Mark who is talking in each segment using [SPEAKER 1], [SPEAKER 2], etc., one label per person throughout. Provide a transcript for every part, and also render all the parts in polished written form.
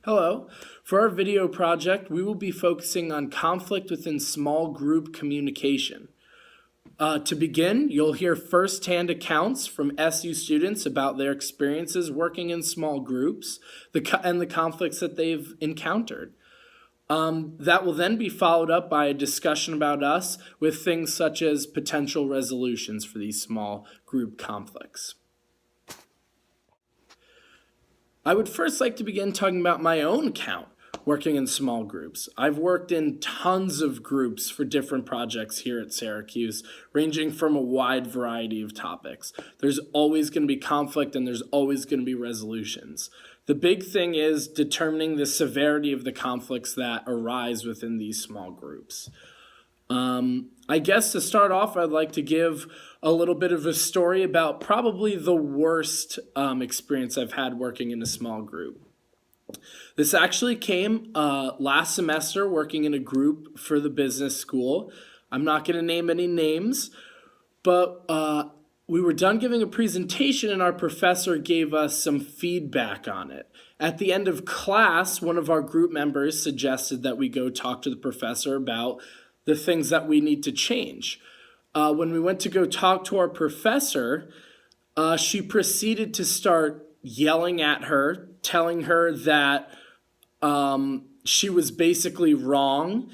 [SPEAKER 1] Hello. For our video project, we will be focusing on conflict within small group communication. To begin, you'll hear firsthand accounts from SU students about their experiences working in small groups and the conflicts that they've encountered. That will then be followed up by a discussion about us with things such as potential resolutions for these small group conflicts. I would first like to begin talking about my own account working in small groups. I've worked in tons of groups for different projects here at Syracuse, ranging from a wide variety of topics. There's always going to be conflict and there's always going to be resolutions. The big thing is determining the severity of the conflicts that arise within these small groups. I guess to start off, I'd like to give a little bit of a story about probably the worst experience I've had working in a small group. This actually came last semester working in a group for the business school. I'm not going to name any names, but we were done giving a presentation and our professor gave us some feedback on it. At the end of class, one of our group members suggested that we go talk to the professor about the things that we need to change. When we went to go talk to our professor, she proceeded to start yelling at her, telling her that she was basically wrong.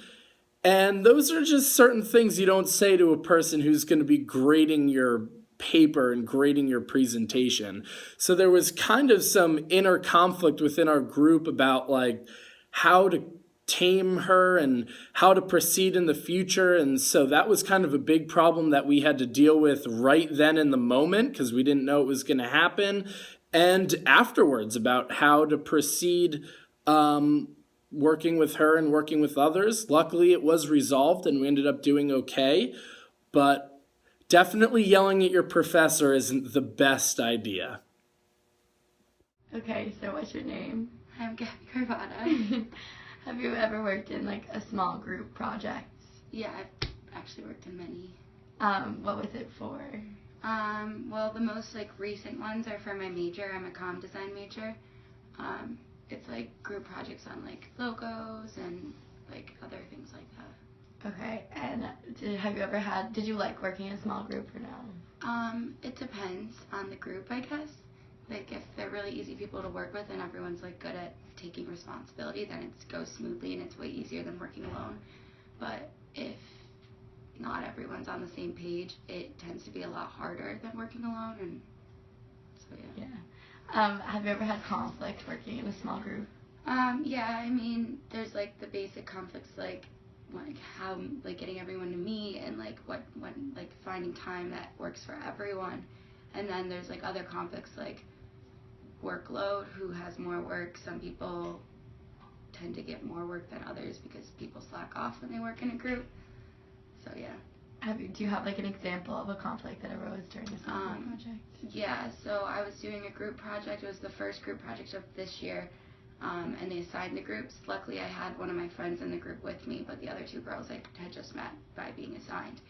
[SPEAKER 1] And those are just certain things you don't say to a person who's going to be grading your paper and grading your presentation. So there was kind of some inner conflict within our group about like how to tame her and how to proceed in the future. And so that was kind of a big problem that we had to deal with right then in the moment because we didn't know it was going to happen. And afterwards about how to proceed working with her and working with others. Luckily, it was resolved and we ended up doing okay. But definitely yelling at your professor isn't the best idea.
[SPEAKER 2] Okay, so what's your name?
[SPEAKER 3] I'm Gabby Carvana.
[SPEAKER 2] Have you ever worked in like a small group project?
[SPEAKER 3] Yeah, I've actually worked in many.
[SPEAKER 2] What was it for?
[SPEAKER 3] Well, the most recent ones are for my major. I'm a comm design major. It's group projects on logos and other things like that.
[SPEAKER 2] Okay, and did you like working in a small group or no?
[SPEAKER 3] It depends on the group, I guess. If they're really easy people to work with and everyone's good at taking responsibility, then it goes smoothly and it's way easier than working alone. But if not everyone's on the same page, it tends to be a lot harder than working alone, and so yeah.
[SPEAKER 2] Have you ever had conflict working in a small group?
[SPEAKER 3] Yeah, I mean, there's the basic conflicts how getting everyone to meet and when finding time that works for everyone. And then there's other conflicts workload, who has more work. Some people tend to get more work than others because people slack off when they work in a group. So yeah.
[SPEAKER 2] Do you have an example of a conflict that arose during a small group project?
[SPEAKER 3] Yeah, so I was doing a group project. It was the first group project of this year, and they assigned the groups. Luckily, I had one of my friends in the group with me, but the other two girls I had just met by being assigned.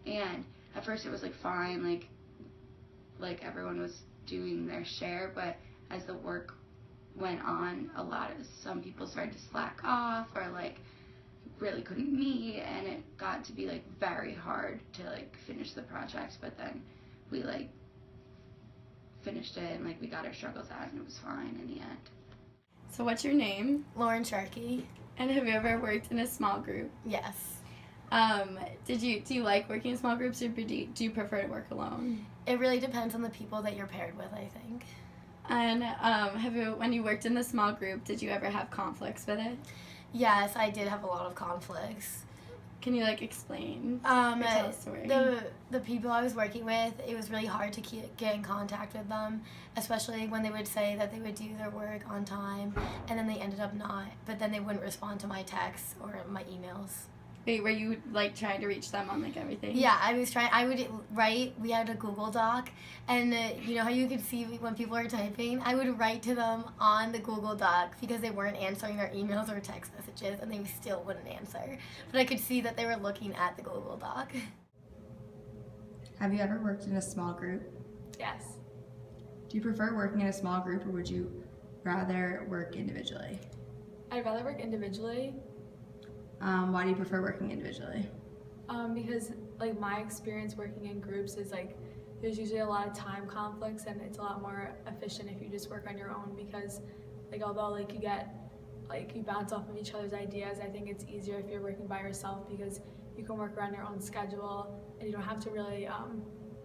[SPEAKER 3] And at first it was fine, everyone was doing their share, but as the work went on, some people started to slack off or really couldn't meet, and it got to be very hard to finish the project. But then we finished it and we got our struggles out and it was fine in the end.
[SPEAKER 2] So what's your name?
[SPEAKER 4] Lauren Sharkey.
[SPEAKER 2] And have you ever worked in a small group?
[SPEAKER 4] Yes.
[SPEAKER 2] Do you like working in small groups, or do you prefer to work alone?
[SPEAKER 4] It really depends on the people that you're paired with, I think.
[SPEAKER 2] And when you worked in the small group, did you ever have conflicts with it?
[SPEAKER 4] Yes, I did have a lot of conflicts.
[SPEAKER 2] Can you explain or tell a story?
[SPEAKER 4] The people I was working with, it was really hard to get in contact with them, especially when they would say that they would do their work on time and then they ended up not, but then they wouldn't respond to my texts or my emails.
[SPEAKER 2] Wait, were you trying to reach them on everything?
[SPEAKER 4] Yeah, I would write, we had a Google Doc, and you know how you could see when people are typing? I would write to them on the Google Doc because they weren't answering their emails or text messages, and they still wouldn't answer. But I could see that they were looking at the Google Doc.
[SPEAKER 5] Have you ever worked in a small group?
[SPEAKER 4] Yes.
[SPEAKER 5] Do you prefer working in a small group, or would you rather work individually? I'd rather work individually
[SPEAKER 2] Why do you prefer working individually?
[SPEAKER 5] because like my experience working in groups is like there's usually a lot of time conflicts and it's a lot more efficient if you just work on your own because like although like you bounce off of each other's ideas, I think it's easier if you're working by yourself because you can work around your own schedule and you don't have to really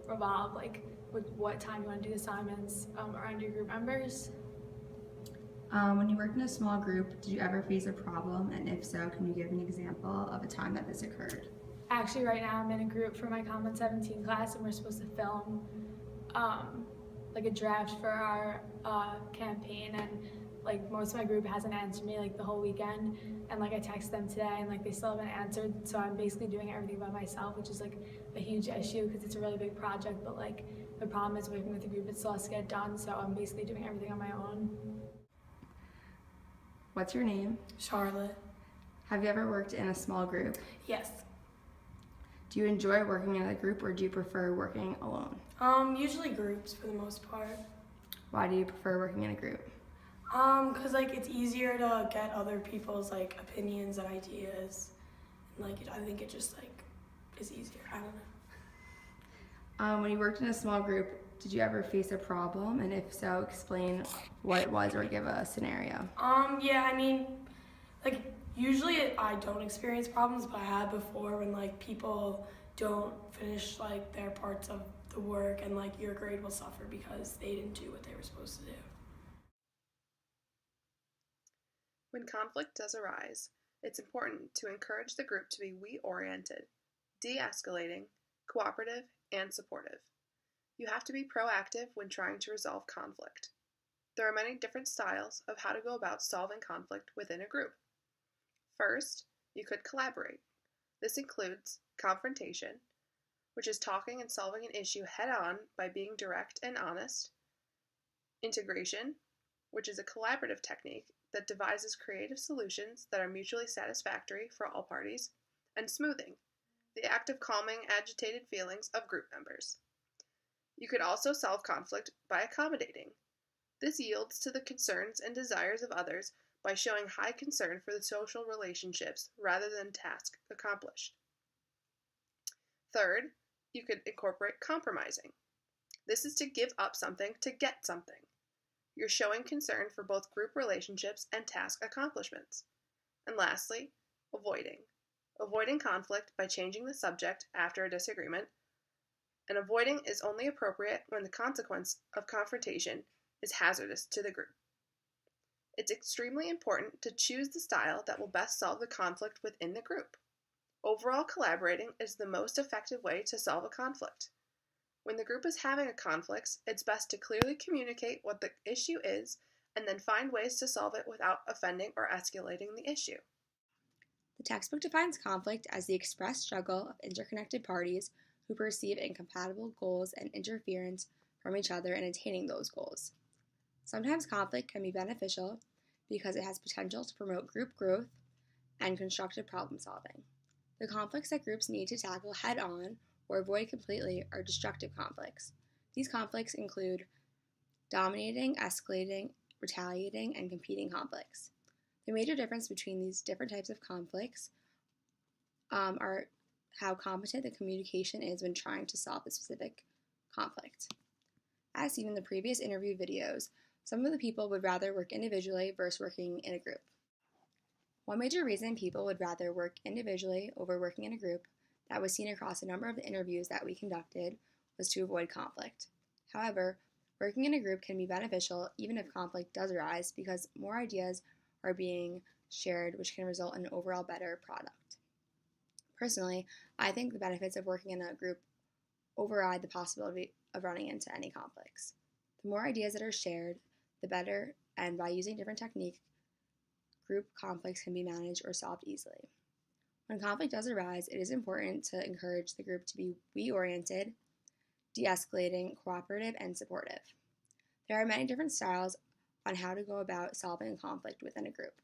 [SPEAKER 5] revolve like with what time you want to do assignments around your group members.
[SPEAKER 2] When you worked in a small group, did you ever face a problem? And if so, can you give an example of a time that this occurred?
[SPEAKER 5] Actually, right now I'm in a group for my Common 17 class and we're supposed to film like a draft for our campaign and like most of my group hasn't answered me like the whole weekend and like I texted them today and like they still haven't answered, so I'm basically doing everything by myself, which is like a huge issue because it's a really big project, but like the problem is working with a group, it still has to get done, so I'm basically doing everything on my own.
[SPEAKER 2] What's your name?
[SPEAKER 6] Charlotte.
[SPEAKER 2] Have you ever worked in a small group?
[SPEAKER 6] Yes.
[SPEAKER 2] Do you enjoy working in a group or do you prefer working alone?
[SPEAKER 6] Usually groups for the most part.
[SPEAKER 2] Why do you prefer working in a group?
[SPEAKER 6] Cause like it's easier to get other people's like opinions and ideas. And like I think it just like is easier. I don't know.
[SPEAKER 2] When you worked in a small group, did you ever face a problem? And if so, explain what it was or give a scenario.
[SPEAKER 6] Yeah, I mean, like usually I don't experience problems, but I have before when like people don't finish like their parts of the work and like your grade will suffer because they didn't do what they were supposed to do.
[SPEAKER 7] When conflict does arise, it's important to encourage the group to be we-oriented, de-escalating, cooperative, and supportive. You have to be proactive when trying to resolve conflict. There are many different styles of how to go about solving conflict within a group. First, you could collaborate. This includes confrontation, which is talking and solving an issue head-on by being direct and honest. Integration, which is a collaborative technique that devises creative solutions that are mutually satisfactory for all parties. And smoothing, the act of calming agitated feelings of group members. You could also solve conflict by accommodating. This yields to the concerns and desires of others by showing high concern for the social relationships rather than task accomplished. Third, you could incorporate compromising. This is to give up something to get something. You're showing concern for both group relationships and task accomplishments. And lastly, avoiding. Avoiding conflict by changing the subject after a disagreement. And avoiding is only appropriate when the consequence of confrontation is hazardous to the group. It's extremely important to choose the style that will best solve the conflict within the group. Overall collaborating is the most effective way to solve a conflict. When the group is having a conflict, it's best to clearly communicate what the issue is and then find ways to solve it without offending or escalating the issue.
[SPEAKER 8] The textbook defines conflict as the expressed struggle of interconnected parties who perceive incompatible goals and interference from each other in attaining those goals. Sometimes conflict can be beneficial because it has potential to promote group growth and constructive problem solving. The conflicts that groups need to tackle head-on or avoid completely are destructive conflicts. These conflicts include dominating, escalating, retaliating, and competing conflicts. The major difference between these different types of conflicts are how competent the communication is when trying to solve a specific conflict. As seen in the previous interview videos, some of the people would rather work individually versus working in a group. One major reason people would rather work individually over working in a group that was seen across a number of the interviews that we conducted was to avoid conflict. However, working in a group can be beneficial even if conflict does arise because more ideas are being shared, which can result in an overall better product. Personally, I think the benefits of working in a group override the possibility of running into any conflicts. The more ideas that are shared, the better, and by using different techniques, group conflicts can be managed or solved easily. When conflict does arise, it is important to encourage the group to be we-oriented, de-escalating, cooperative, and supportive. There are many different styles on how to go about solving a conflict within a group.